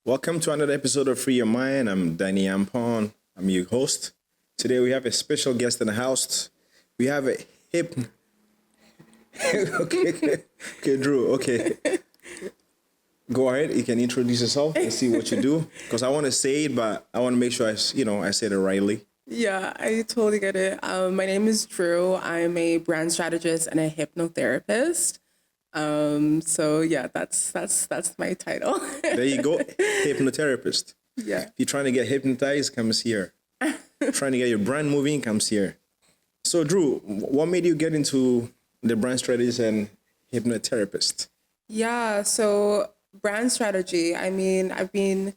Welcome to another episode of Free Your Mind. I'm Danny Ampon. I'm your host. Today we have a special guest in the house. We have a hip. okay, Drew. Okay, go ahead. You can introduce yourself and see what you do. Because I want to say it, but I want to make sure I said it rightly. Yeah, I totally get it. My name is Drew. I'm a brand strategist and a hypnotherapist. So yeah, that's my title. There you go, hypnotherapist. Yeah. If you're trying to get hypnotized, comes here. Trying to get your brand moving, comes here. So Drew, what made you get into the brand strategist and hypnotherapist? Yeah, so brand strategy. I mean, I've been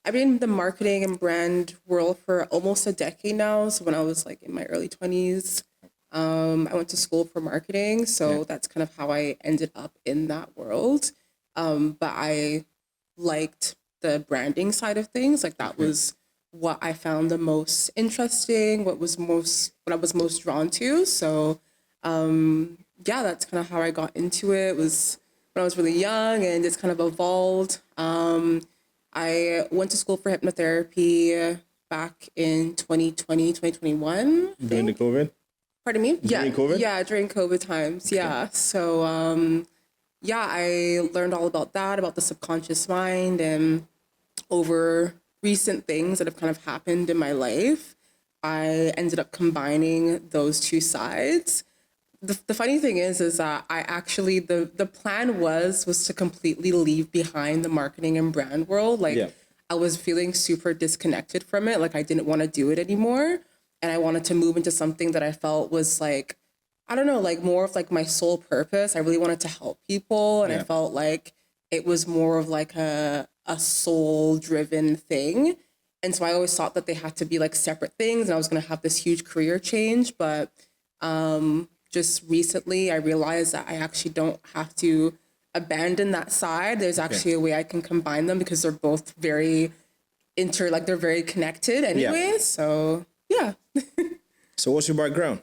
in the marketing and brand world for almost a decade now. So when I was like in my early 20s, I went to school for marketing. So that's kind of how I ended up in that world. But I liked the branding side of things. Like that was what I found the most interesting, what I was most drawn to. So yeah, that's kind of how I got into it. It was when I was really young and it's kind of evolved. I went to school for hypnotherapy back in 2020, 2021. During the COVID? Pardon me? During COVID? Yeah, during COVID times. Okay. Yeah. So, I learned all about that, about the subconscious mind, and over recent things that have kind of happened in my life, I ended up combining those two sides. The funny thing is that I actually, the plan was to completely leave behind the marketing and brand world. I was feeling super disconnected from it. Like I didn't want to do it anymore. And I wanted to move into something that I felt was like, I don't know, like more of like my sole purpose. I really wanted to help people. And I felt like it was more of like a soul driven thing. And so I always thought that they had to be like separate things and I was going to have this huge career change. But just recently I realized that I actually don't have to abandon that side. There's actually a way I can combine them because they're both very they're very connected anyway. Yeah. So yeah. So what's your background?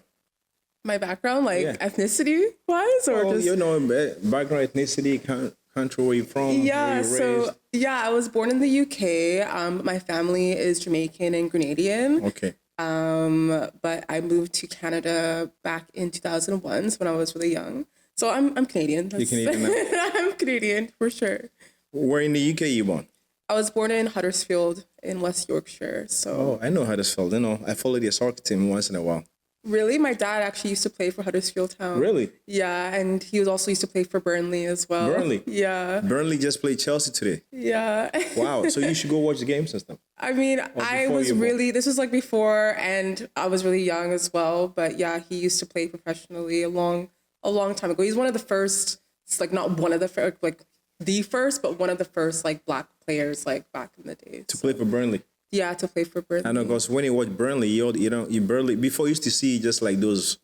My background, ethnicity wise, or background, ethnicity, country where you're from? Yeah, I was born in the UK. My family is Jamaican and Grenadian. Okay. But I moved to Canada back in 2001, so when I was really young. So I'm Canadian. You're Canadian now? I'm Canadian for sure. Where in the UK you born? I was born in Huddersfield in West Yorkshire. So I know Huddersfield. I follow the soccer team once in a while. Really? My dad actually used to play for Huddersfield Town. Really? Yeah, and he was also used to play for Burnley as well. Burnley? Yeah. Burnley just played Chelsea today. Yeah. Wow. So you should go watch the game system. I mean, this was like before, and I was really young as well. But yeah, he used to play professionally a long time ago. He's one of the first, like not one of the first, like the first, but one of the first like black players like back in the day. To play for Burnley. Yeah, to play for Burnley. I know, because when you watch Burnley, you Burnley, before you used to see just like those,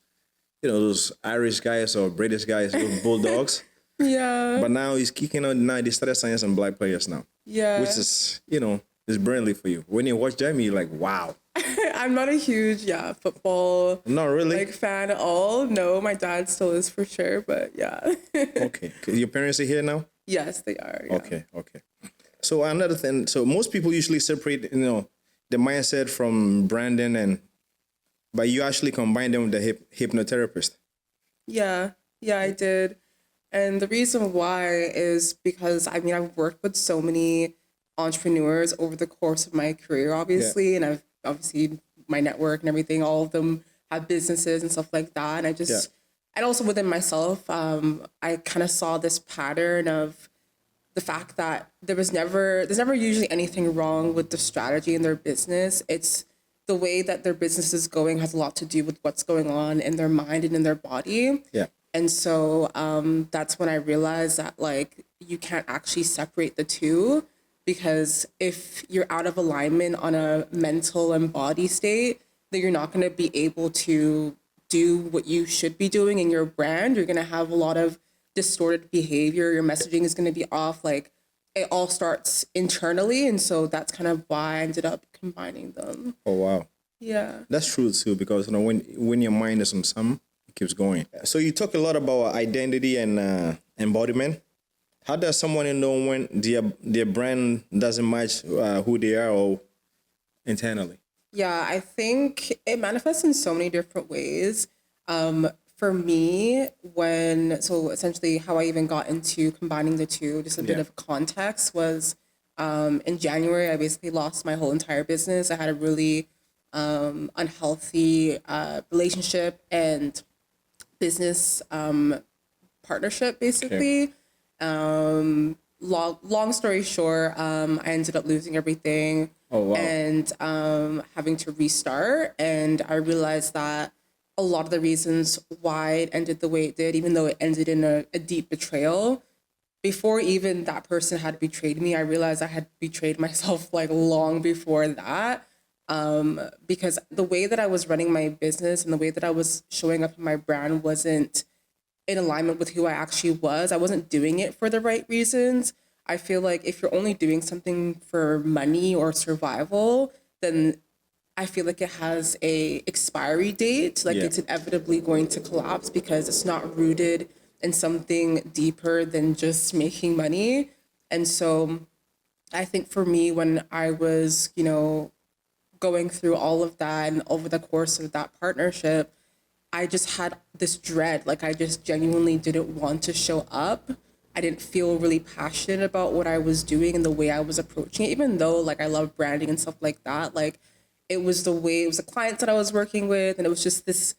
those Irish guys or British guys, those Bulldogs. Yeah. But now he's kicking on, now they started signing some black players now. Yeah. Which is, is Burnley for you. When you watch them, you're like, wow. I'm not a huge, football not really fan at all. No, my dad still is for sure, but yeah. Okay. Your parents are here now? Yes, they are. Yeah. Okay. So another thing, so most people usually separate, the mindset from branding but you actually combine them with the hypnotherapist. Yeah, I did. And the reason why is because, I've worked with so many entrepreneurs over the course of my career, obviously, and I've obviously my network and everything, all of them have businesses and stuff like that. And and also within myself, I kind of saw this pattern of the fact that there's never usually anything wrong with the strategy in their business. It's the way that their business is going has a lot to do with what's going on in their mind and in their body. Yeah. And so that's when I realized that you can't actually separate the two, because if you're out of alignment on a mental and body state, then you're not going to be able to do what you should be doing in your brand. You're going to have a lot of distorted behavior. Your messaging is going to be off. it all starts internally. And so that's kind of why I ended up combining them. Oh wow. Yeah. That's true too, because when your mind is on some, it keeps going. So you talk a lot about identity and embodiment. How does someone know when their brand doesn't match who they are or internally? Yeah, I think it manifests in so many different ways. For me, so essentially how I even got into combining the two, just a bit of context was in January, I basically lost my whole entire business. I had a really unhealthy relationship and business partnership, basically. Long story short, I ended up losing everything. Oh, wow. And having to restart. And I realized that a lot of the reasons why it ended the way it did, even though it ended in a deep betrayal, before even that person had betrayed me, I realized I had betrayed myself like long before that. Because the way that I was running my business and the way that I was showing up in my brand wasn't in alignment with who I actually was. I wasn't doing it for the right reasons. I feel like if you're only doing something for money or survival, then I feel like it has a expiry date. Like it's inevitably going to collapse because it's not rooted in something deeper than just making money. And so I think for me, when I was, going through all of that and over the course of that partnership, I just had this dread. Like I just genuinely didn't want to show up. I didn't feel really passionate about what I was doing and the way I was approaching it, even though like I love branding and stuff like that. Like it was the clients that I was working with, and it was just this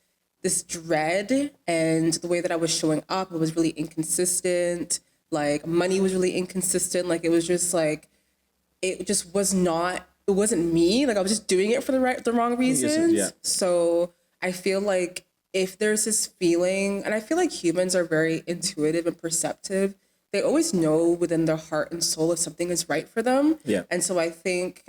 dread, and the way that I was showing up, it was really inconsistent. Like money was really inconsistent. Like it was just like it just was not. It wasn't me. Like I was just doing it for the wrong reasons. Yeah. So I feel like if there's this feeling, and I feel like humans are very intuitive and perceptive, they always know within their heart and soul if something is right for them. Yeah. And so I think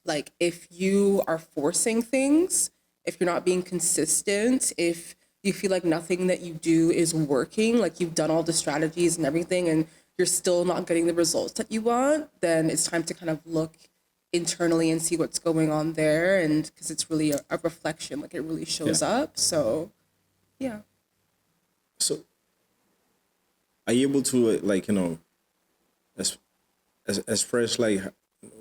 like if you are forcing things, if you're not being consistent, if you feel like nothing that you do is working, like you've done all the strategies and everything and you're still not getting the results that you want, then it's time to kind of look internally and see what's going on there. And because it's really a reflection, like it really shows up. So yeah. So are you able to express like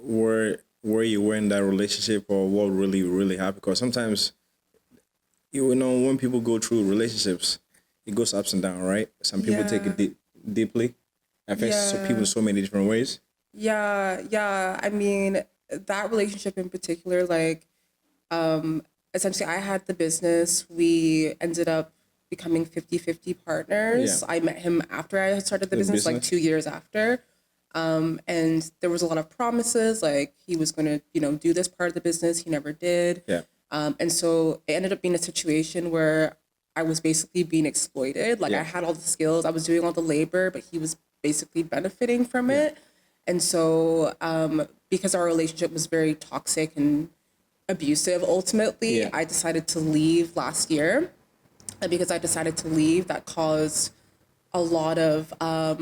where you were in that relationship or what really happened? Because sometimes when people go through relationships, it goes ups and down, right? Some people take it deeply, affects people in so many different ways. Yeah. I mean, that relationship in particular, like essentially I had the business. We ended up becoming 50-50 partners. I met him after I had started the business, like 2 years after. And there was a lot of promises, like he was going to, do this part of the business. He never did. Yeah. And so it ended up being a situation where I was basically being exploited. Like I had all the skills, I was doing all the labor, but he was basically benefiting from it. And so because our relationship was very toxic and abusive, ultimately, I decided to leave last year. And because I decided to leave, that caused a lot of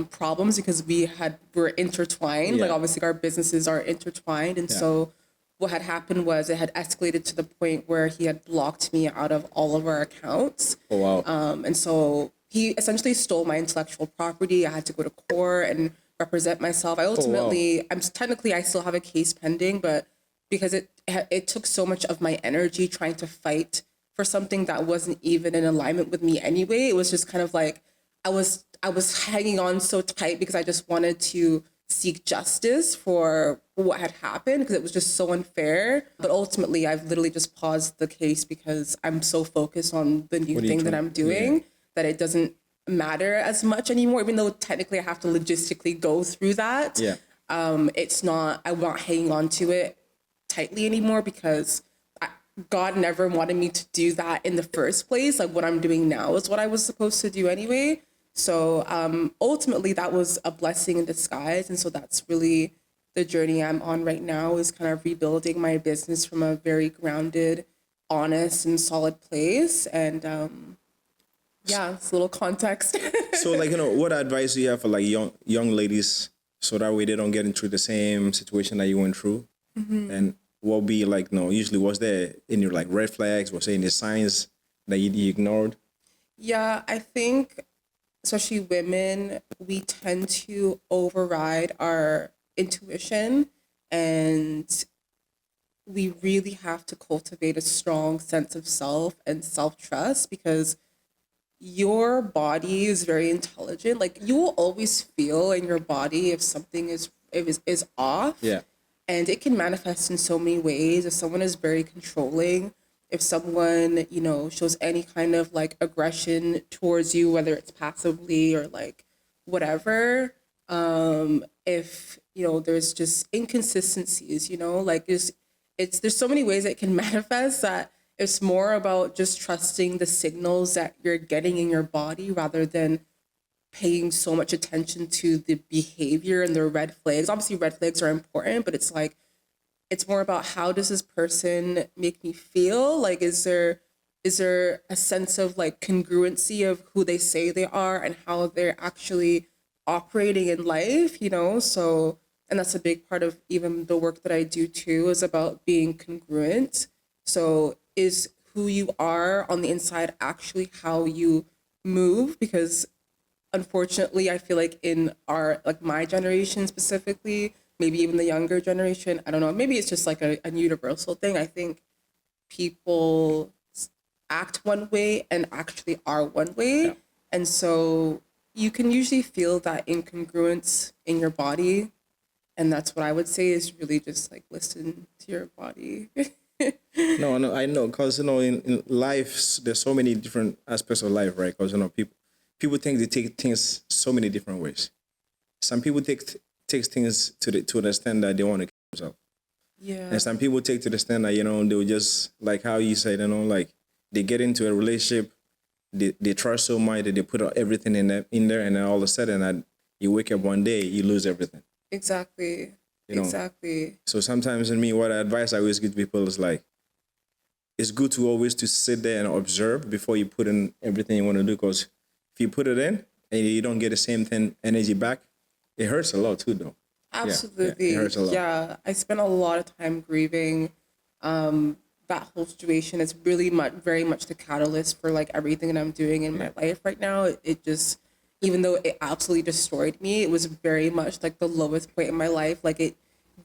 problems because we're intertwined. Like obviously our businesses are intertwined. And so what had happened was it had escalated to the point where he had blocked me out of all of our accounts. Oh, wow. And so he essentially stole my intellectual property. I had to go to court and represent myself. I ultimately, I still have a case pending, but because it took so much of my energy trying to fight for something that wasn't even in alignment with me anyway, it was just kind of like, I was hanging on so tight because I just wanted to seek justice for what had happened because it was just so unfair. But ultimately, I've literally just paused the case because I'm so focused on the new thing that I'm doing that it doesn't matter as much anymore, even though technically I have to logistically go through that. I'm not hanging on to it tightly anymore because God never wanted me to do that in the first place. Like what I'm doing now is what I was supposed to do anyway. So ultimately that was a blessing in disguise. And so that's really the journey I'm on right now, is kind of rebuilding my business from a very grounded, honest and solid place. And it's a little context. So what advice do you have for like young ladies so that way they don't get into the same situation that you went through? And what would be like, no, usually was there any like red flags, was there any signs that you ignored? Yeah, I think especially women, we tend to override our intuition, and we really have to cultivate a strong sense of self and self trust, because your body is very intelligent. Like, you will always feel in your body if something is off, Yeah. and it can manifest in so many ways. If someone is very controlling, if someone, shows any kind of like aggression towards you, whether it's passively or like whatever, if there's just inconsistencies, like there's so many ways it can manifest, that it's more about just trusting the signals that you're getting in your body rather than paying so much attention to the behavior and the red flags. Obviously, red flags are important, but it's like, it's more about, how does this person make me feel? Like, is there a sense of like congruency of who they say they are and how they're actually operating in life, So, and that's a big part of even the work that I do too, is about being congruent. So, is who you are on the inside actually how you move? Because unfortunately, I feel like in our, like my generation specifically, maybe even the younger generation, I don't know, maybe it's just like a universal thing. I think people act one way and actually are one way. And so you can usually feel that incongruence in your body. And that's what I would say, is really just like listen to your body. No, no, I know, because in life there's so many different aspects of life, right? Because people think they take things so many different ways. Some people take things to the extent that they want to kill themselves, Yeah. and some people take to the extent that they'll just, like how you said, like they get into a relationship, they trust so much that they put everything in there, and then all of a sudden that you wake up one day, you lose everything. Exactly. You know. Exactly. So sometimes, in me, what advice I always give people is like, it's good to always to sit there and observe before you put in everything you want to do. Because if you put it in and you don't get the same thing energy back, it hurts a lot too, though. Absolutely. Yeah, it hurts a lot. Yeah. I spent a lot of time grieving that whole situation. It's really very much the catalyst for like everything that I'm doing in my life right now. It just, even though it absolutely destroyed me, it was very much like the lowest point in my life. Like, it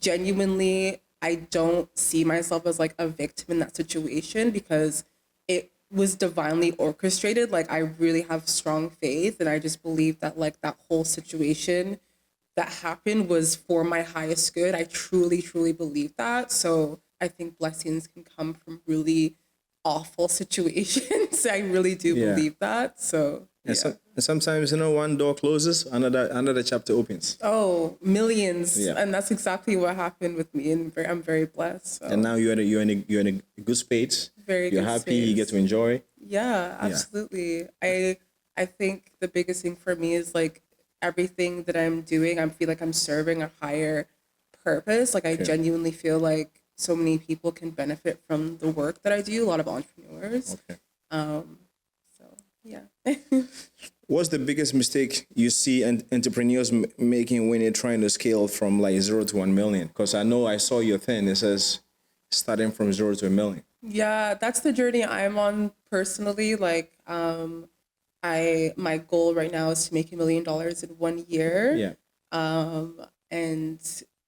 genuinely, I don't see myself as like a victim in that situation, because it was divinely orchestrated. Like, I really have strong faith, and I just believe that like that whole situation that happened was for my highest good. I truly, truly believe that. So I think blessings can come from really awful situations. I really do Yeah. believe that. So And, yeah. and sometimes, one door closes, another chapter opens. Oh, millions. Yeah. And that's exactly what happened with me. And I'm very blessed. So. And now you're in a good space. Very You're good happy. You get space. to enjoy. Yeah, absolutely. I think the biggest thing for me is like everything that I'm doing, I feel like I'm serving a higher purpose. Like, I genuinely feel like so many people can benefit from the work that I do, a lot of entrepreneurs. Okay. So yeah. What's the biggest mistake you see entrepreneurs making when you're trying to scale from like 0 to 1 million? Because I know I saw your thing. It says starting from 0 to 1 million. Yeah, that's the journey I'm on personally. Like, my goal right now is to make $1 million in 1 year. Yeah. And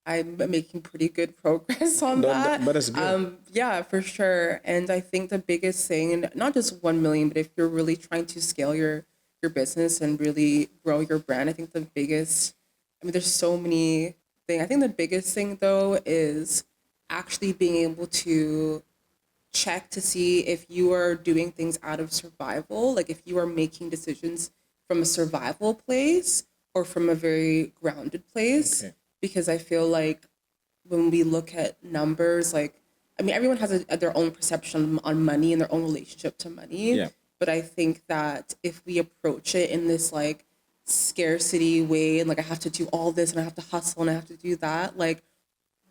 I'm making pretty good progress on that. But that's good. Yeah, for sure. And I think the biggest thing, and not just 1 million, but if you're really trying to scale your business and really grow your brand, I think the biggest, I mean, there's so many things. I think the biggest thing though is actually being able to check to see if you are doing things out of survival, like if you are making decisions from a survival place or from a very grounded place. Okay. Because I feel like when we look at numbers, like, I mean, everyone has their own perception on money and their own relationship to money. Yeah. But I think that if we approach it in this like scarcity way, and like I have to do all this and I have to hustle and I have to do that, like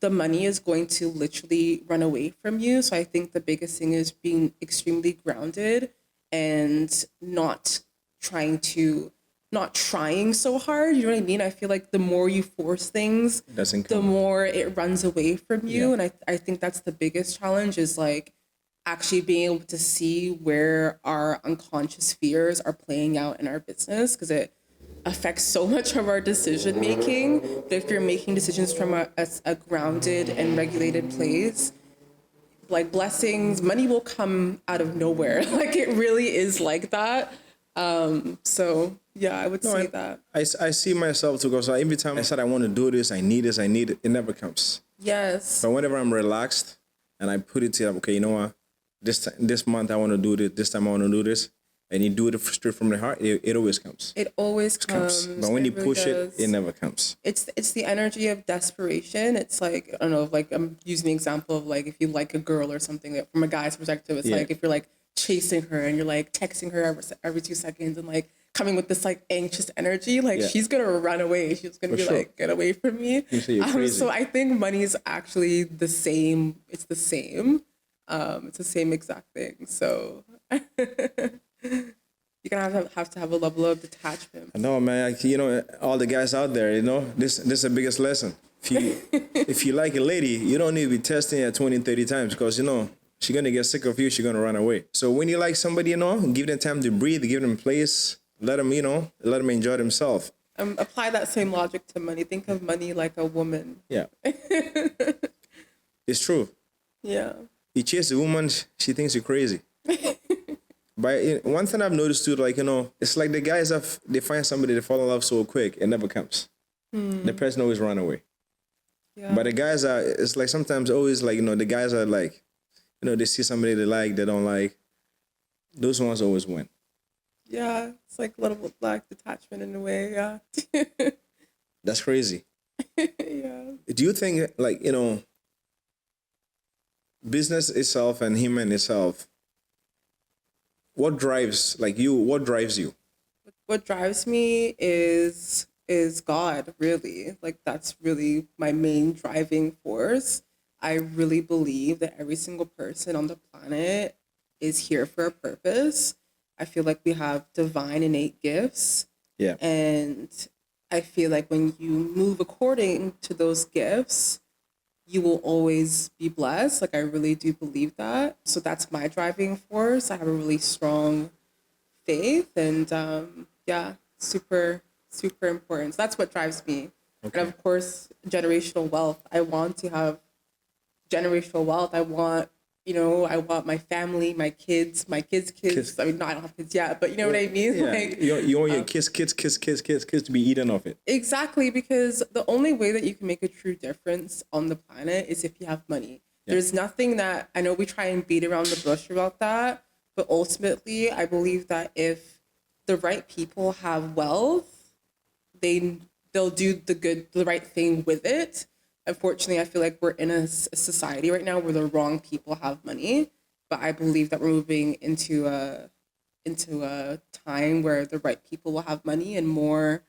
the money is going to literally run away from you. So I think the biggest thing is being extremely grounded and not trying to not trying so hard. You know what I mean? I feel like the more you force things, It doesn't the come. more it runs away from you. Yeah. And I think that's the biggest challenge is like actually being able to see where our unconscious fears are playing out in our business because it affects so much of our decision making. That if you're making decisions from a grounded and regulated place, like blessings, money will come out of nowhere. Like it really is like that. So yeah, I would No, say that. I see myself too, because every time I said I want to do this, I need this, I need it, it never comes. Yes. But whenever I'm relaxed and I put it to, okay, you know what, this month I want to do this time I want to do this, and you do it straight from the heart, it always comes. It always comes. But when you really push does. it never comes. It's the energy of desperation. It's like I don't know, like I'm using the example of like if you like a girl or something like, from a guy's perspective, it's Yeah. like if you're like chasing her and you're like texting her every 2 seconds and like coming with this like anxious energy, like Yeah. she's gonna run away. She's gonna be sure. like, get away from me. You say you're crazy. So I think money is actually the same. It's the same. It's the same exact thing. So you're gonna have to have a level of detachment. I know, man. Like, you know, all the guys out there, you know, this is the biggest lesson. If you like a lady, you don't need to be testing her 20, 30 times because, you know, she's going to get sick of you. She's going to run away. So when you like somebody, you know, give them time to breathe, give them place, let them, you know, let them enjoy themselves. Apply that same logic to money. Think of money like a woman. Yeah. It's true. Yeah. You chase a woman, she thinks you're crazy. But one thing I've noticed too, like, you know, it's like the guys they find somebody, they fall in love so quick, it never comes. The person always run away. Yeah. But the guys it's like sometimes always like, you know, the guys are like, you know, they see somebody they like, they don't like. Those ones always win. Yeah. It's like a little black detachment in a way. Yeah. That's crazy. Yeah. Do you think, like, you know, business itself and human itself, what drives you? What drives me is God, really. Like that's really my main driving force. I really believe that every single person on the planet is here for a purpose. I feel like we have divine innate gifts. Yeah. And I feel like when you move according to those gifts, you will always be blessed. Like I really do believe that. So that's my driving force. I have a really strong faith and yeah, super important. So that's what drives me. Okay. And of course, generational wealth. I want to have generational wealth. I want, you know, I want my family, my kids, Kids. I mean, no, I don't have kids yet, but you know what I mean? Yeah. Like, You want your kids to be eaten off it. exactly, because the only way that you can make a true difference on the planet is if you have money. Yeah. There's nothing that I know we try and beat around the bush about that, but ultimately, I believe that if the right people have wealth, they'll do the right thing with it. Unfortunately, I feel like we're in a society right now where the wrong people have money, but I believe that we're moving into a time where the right people will have money and more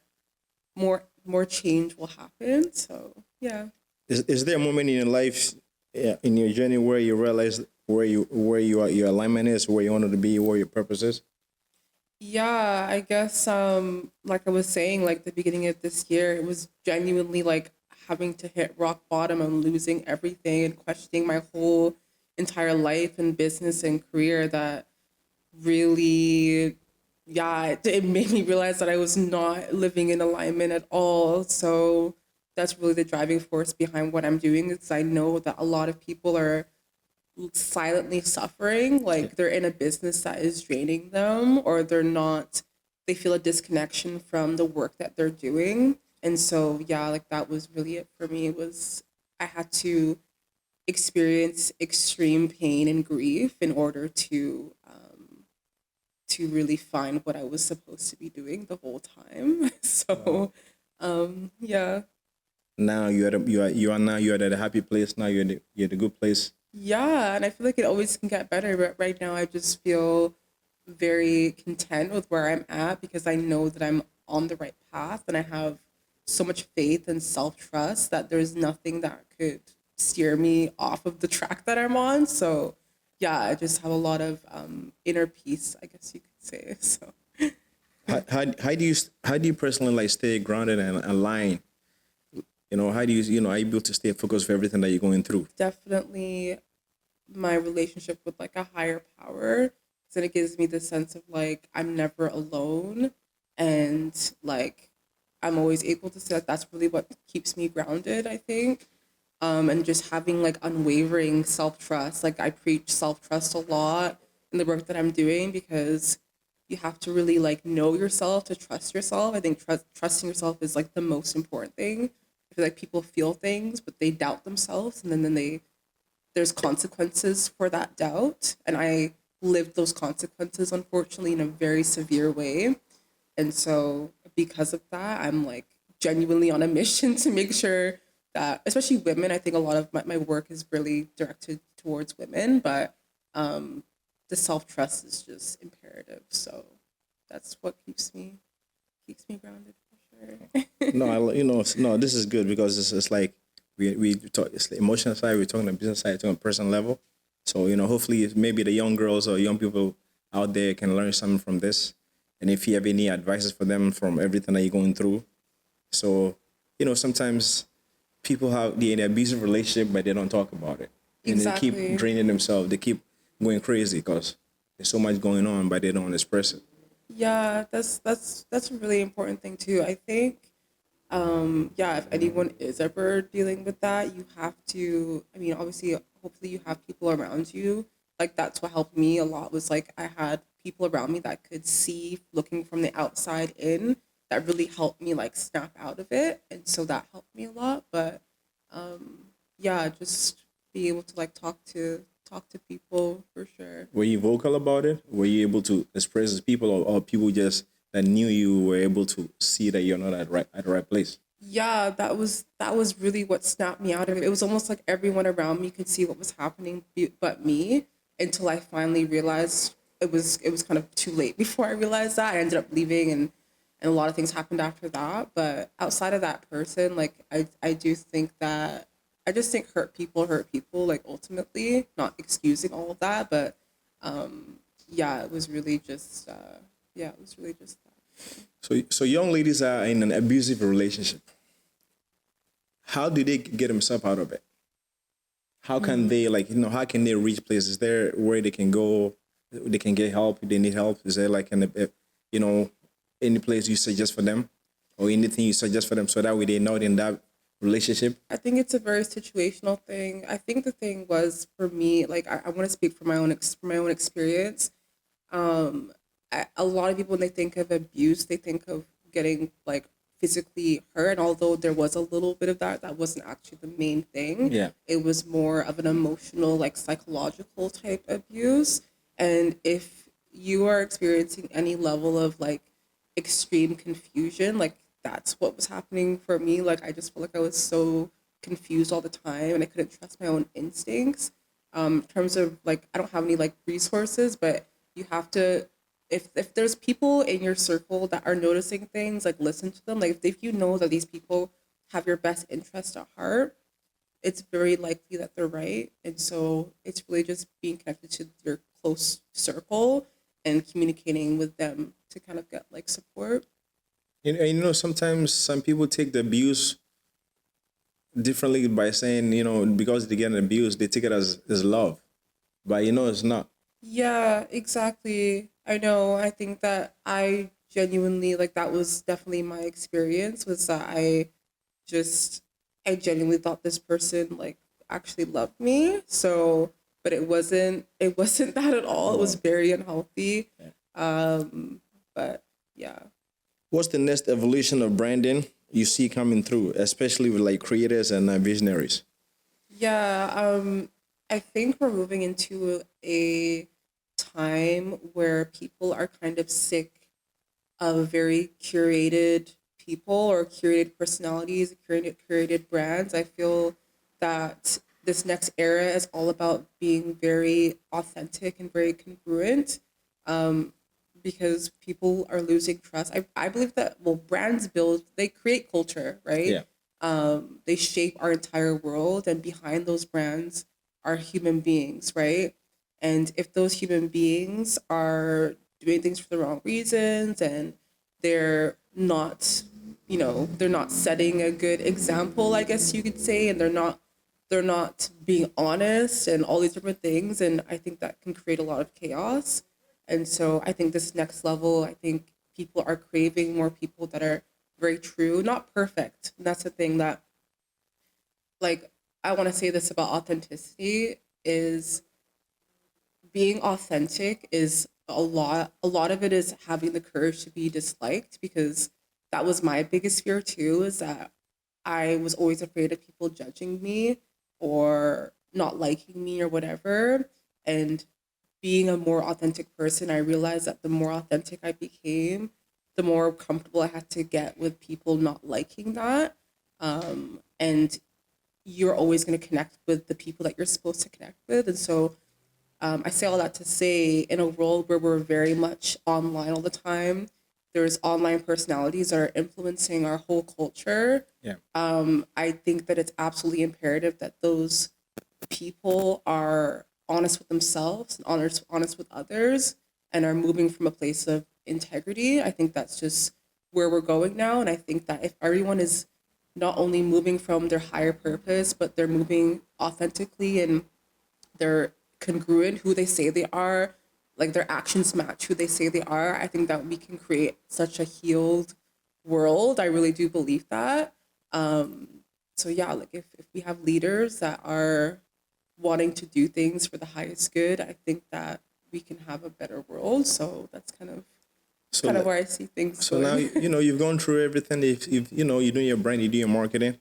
change will happen. So yeah. Is there a moment in your life, in your journey, where you realize where you are, your alignment is, where you wanted to be, where your purpose is? Yeah, I guess like I was saying, like the beginning of this year, it was genuinely like having to hit rock bottom and losing everything and questioning my whole entire life and business and career that really, yeah, it made me realize that I was not living in alignment at all. So that's really the driving force behind what I'm doing because I know that a lot of people are silently suffering, like they're in a business that is draining them or they feel a disconnection from the work that they're doing. And so yeah, like that was really it for me. It was I had to experience extreme pain and grief in order to really find what I was supposed to be doing the whole time. So yeah. Now you're at a happy place. Now you're at a good place. Yeah, and I feel like it always can get better, but right now I just feel very content with where I'm at because I know that I'm on the right path and I have so much faith and self-trust that there's nothing that could steer me off of the track that I'm on. So, yeah, I just have a lot of inner peace, I guess you could say. So, How do you personally like stay grounded and aligned? How do are you able to stay focused for everything that you're going through? Definitely my relationship with like a higher power. So it gives me the sense of like I'm never alone, and like I'm always able to say that that's really what keeps me grounded, I think. And just having like unwavering self trust. Like I preach self trust a lot in the work that I'm doing because you have to really like know yourself to trust yourself. I think trusting yourself is like the most important thing. I feel like people feel things, but they doubt themselves, and then there's consequences for that doubt. And I lived those consequences, unfortunately, in a very severe way. And so, because of that, I'm like genuinely on a mission to make sure that, especially women, I think a lot of my work is really directed towards women, but the self trust is just imperative. So, that's what keeps me grounded for sure. No, no, this is good because it's like we talk. It's the emotional side. We're talking the business side, talking personal level. So hopefully, maybe the young girls or young people out there can learn something from this. And if you have any advices for them from everything that you're going through, so sometimes people have the abusive relationship, but they don't talk about it, and they keep Exactly. draining themselves. They keep going crazy because there's so much going on, but they don't express it. Yeah, that's a really important thing too. I think yeah, if anyone is ever dealing with that, you have to, I mean, obviously, hopefully you have people around you. Like that's what helped me a lot was like I had people around me that could see looking from the outside in that really helped me like snap out of it. And so that helped me a lot. But yeah, just be able to like talk to people for sure. Were you vocal about it? Were you able to express to people, or people just that knew you were able to see that you're not at the right place? Yeah, that was really what snapped me out of it. It was almost like everyone around me could see what was happening but me, until I finally realized it was kind of too late before I realized that. I ended up leaving, and a lot of things happened after that. But outside of that person, like I do think that I just think hurt people, like ultimately, not excusing all of that, but yeah, it was really just yeah, it was really just that. So young ladies are in an abusive relationship. How do they get themselves out of it? How can they how can they reach places? Is there where they can go? They can get help if they need help. Is there like you know any place you suggest for them, or anything you suggest for them so that way they're not in that relationship? I think it's a very situational thing. I think the thing was for me, like I want to speak from my own experience. A lot of people when they think of abuse, they think of getting like physically hurt. And although there was a little bit of that, that wasn't actually the main thing. Yeah. It was more of an emotional, like psychological type abuse. And if you are experiencing any level of like extreme confusion, like that's what was happening for me. Like I just felt like I was so confused all the time and I couldn't trust my own instincts. In terms of like I don't have any like resources, but you have to if there's people in your circle that are noticing things, like listen to them. Like if you know that these people have your best interest at heart, it's very likely that they're right. And so it's really just being connected to your close circle and communicating with them to kind of get like support. Sometimes some people take the abuse differently by saying, because they get abused, they take it as love. But it's not. Yeah, exactly. I know. I think that I genuinely like that was definitely my experience was that just I genuinely thought this person like actually loved me. So, but it wasn't that at all. It was No. very unhealthy. But yeah. What's the next evolution of branding you see coming through, especially with like creators and visionaries? Yeah, I think we're moving into a time where people are kind of sick of very curated people or curated personalities, curated brands. I feel that this next era is all about being very authentic and very congruent because people are losing trust. I believe that, well, brands they create culture, right? Yeah. They shape our entire world, and behind those brands are human beings, right? And if those human beings are doing things for the wrong reasons and they're not, they're not setting a good example, I guess you could say, and they're not being honest and all these different things. And I think that can create a lot of chaos. And so I think this next level, I think people are craving more people that are very true, not perfect. And that's the thing that, like, I want to say this about authenticity is being authentic is a lot of it is having the courage to be disliked, because that was my biggest fear too, is that I was always afraid of people judging me or not liking me or whatever. And being a more authentic person, I realized that the more authentic I became, the more comfortable I had to get with people not liking that. And you're always going to connect with the people that you're supposed to connect with. And so I say all that to say, in a world where we're very much online all the time, there's online personalities that are influencing our whole culture. Yeah. I think that it's absolutely imperative that those people are honest with themselves and honest with others, and are moving from a place of integrity. I think that's just where we're going now. And I think that if everyone is not only moving from their higher purpose, but they're moving authentically and they're congruent who they say they are, like their actions match who they say they are, I think that we can create such a healed world. I really do believe that. So yeah, like if we have leaders that are wanting to do things for the highest good, I think that we can have a better world. So that's kind of So kind of like, where I see things so now going. you've gone through everything. If you're doing your brand, you're doing your marketing.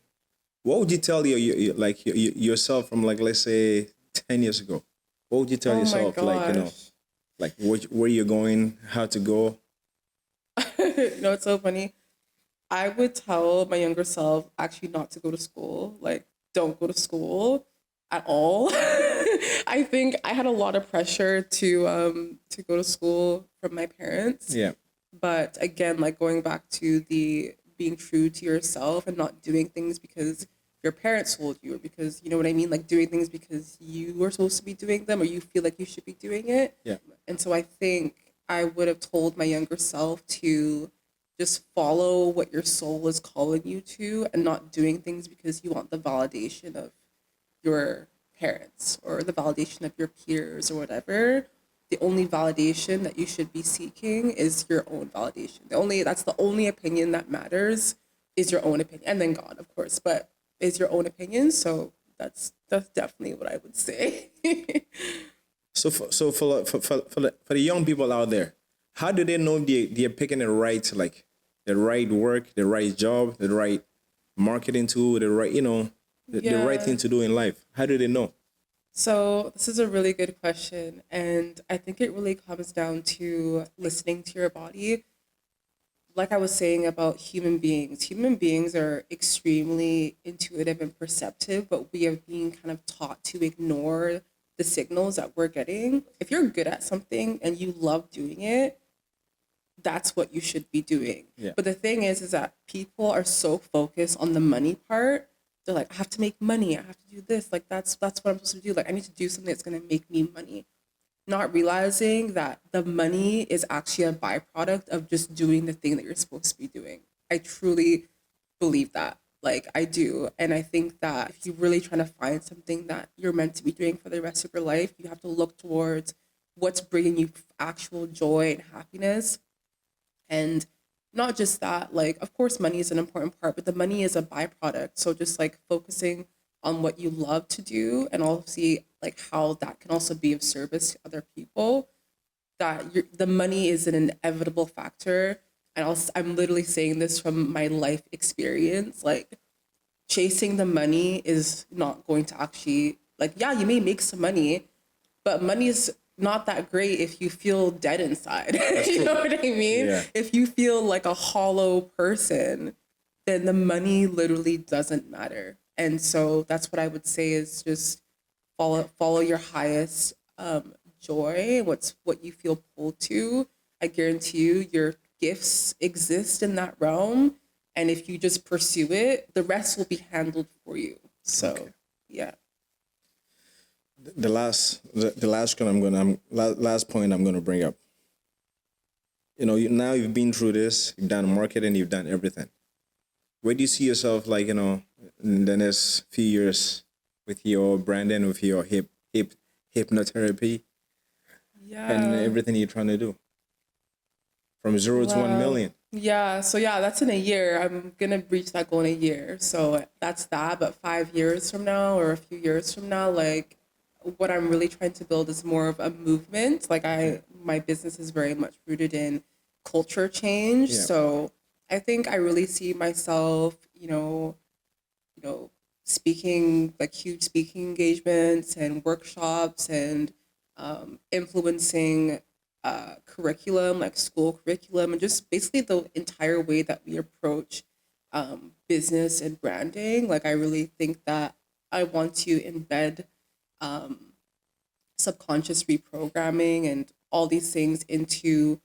What would you tell yourself from, like, let's say 10 years ago? What would you tell Oh my yourself, gosh. like where you're going, how to go? It's so funny. I would tell my younger self actually not to go to school. Like, don't go to school at all. I think I had a lot of pressure to go to school from my parents. Yeah. But again, like going back to the being true to yourself and not doing things because your parents told you, or because you know what I mean, like doing things because you were supposed to be doing them or you feel like you should be doing it. Yeah. And so I think I would have told my younger self to just follow what your soul is calling you to, and not doing things because you want the validation of your parents or the validation of your peers or whatever. The only validation that you should be seeking is your own validation. That's the only opinion that matters, is your own opinion, and then God, of course, but is your own opinion. So that's definitely what I would say. So for the young people out there, how do they know they're picking the right work, the right job, the right marketing tool, the right Yeah. thing to do in life? How do they know? So this is a really good question, and I think it really comes down to listening to your body. Like I was saying about human beings are extremely intuitive and perceptive, but we are being kind of taught to ignore the signals that we're getting. If you're good at something and you love doing it, that's what you should be doing. Yeah. But the thing is that people are so focused on the money part. They're like, I have to make money. I have to do this. Like that's what I'm supposed to do. Like I need to do something that's gonna make me money. Not realizing that the money is actually a byproduct of just doing the thing that you're supposed to be doing. I truly believe that. Like I do. And I think that if you're really trying to find something that you're meant to be doing for the rest of your life, you have to look towards what's bringing you actual joy and happiness. And not just that, like, of course, money is an important part, but the money is a byproduct. So just like focusing on what you love to do, and also see like how that can also be of service to other people, that the money is an inevitable factor. And I'm literally saying this from my life experience. Like, chasing the money is not going to actually, like, yeah, you may make some money, but money is not that great if you feel dead inside. You know what I mean? Yeah. If you feel like a hollow person, then the money literally doesn't matter. And so that's what I would say is just follow your highest joy, what you feel pulled to. I guarantee you your gifts exist in that realm. And if you just pursue it, the rest will be handled for you. So Okay. yeah. The last point I'm gonna bring up now you've been through this, you've done marketing, you've done everything. Where do you see yourself, like, in the next few years with your branding, with your hypnotherapy, and Yeah. everything you're trying to do from zero to 1 million? Yeah. So yeah, that's in a year. I'm gonna reach that goal in a year. So that's that. But 5 years from now or a few years from now, like what I'm really trying to build is more of a movement. Like my business is very much rooted in culture change. Yeah. So I think I really see myself, speaking like huge speaking engagements and workshops and influencing curriculum, like school curriculum, and just basically the entire way that we approach business and branding. Like, I really think that I want to embed subconscious reprogramming and all these things into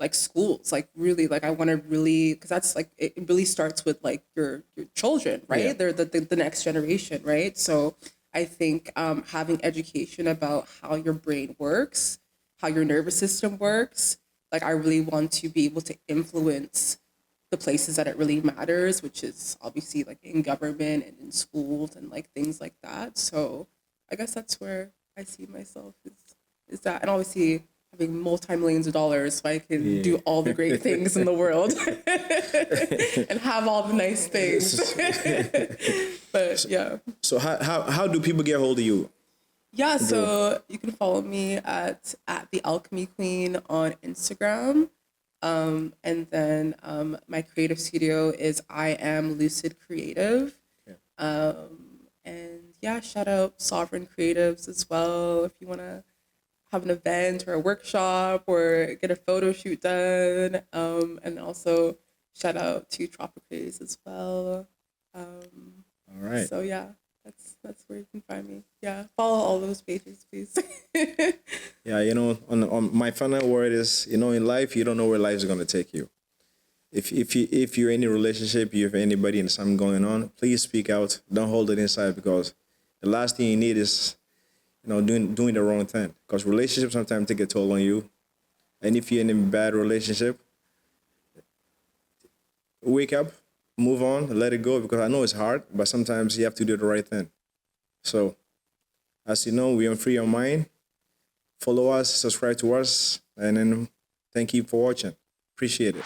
like schools, like really, like I want to really, because that's like it really starts with like your children, Yeah. right? They're the next generation, right? So I think having education about how your brain works, how your nervous system works, like I really want to be able to influence the places that it really matters, which is obviously like in government and in schools and like things like that. So I guess that's where I see myself is that, and obviously having multi-millions of dollars so I can Yeah. do all the great things in the world and have all the nice things. But yeah. So how do people get hold of you? Yeah, so you can follow me at the Alchemy Queen on Instagram. And then my creative studio is I Am Lucid Creative. And yeah, shout out Sovereign Creatives as well if you want to have an event or a workshop or get a photo shoot done. And also shout out to Tropicraze as well. All right. So yeah, that's where you can find me. Yeah, follow all those pages, please. Yeah, on my final word is, in life, you don't know where life is going to take you. If you're in a relationship, you have anybody and something going on, please speak out. Don't hold it inside, because the last thing you need is, doing the wrong thing. Because relationships sometimes take a toll on you. And if you're in a bad relationship, wake up, move on, let it go, because I know it's hard, but sometimes you have to do the right thing. So, as you know, we are Free Your Mind. Follow us, subscribe to us, and then thank you for watching. Appreciate it.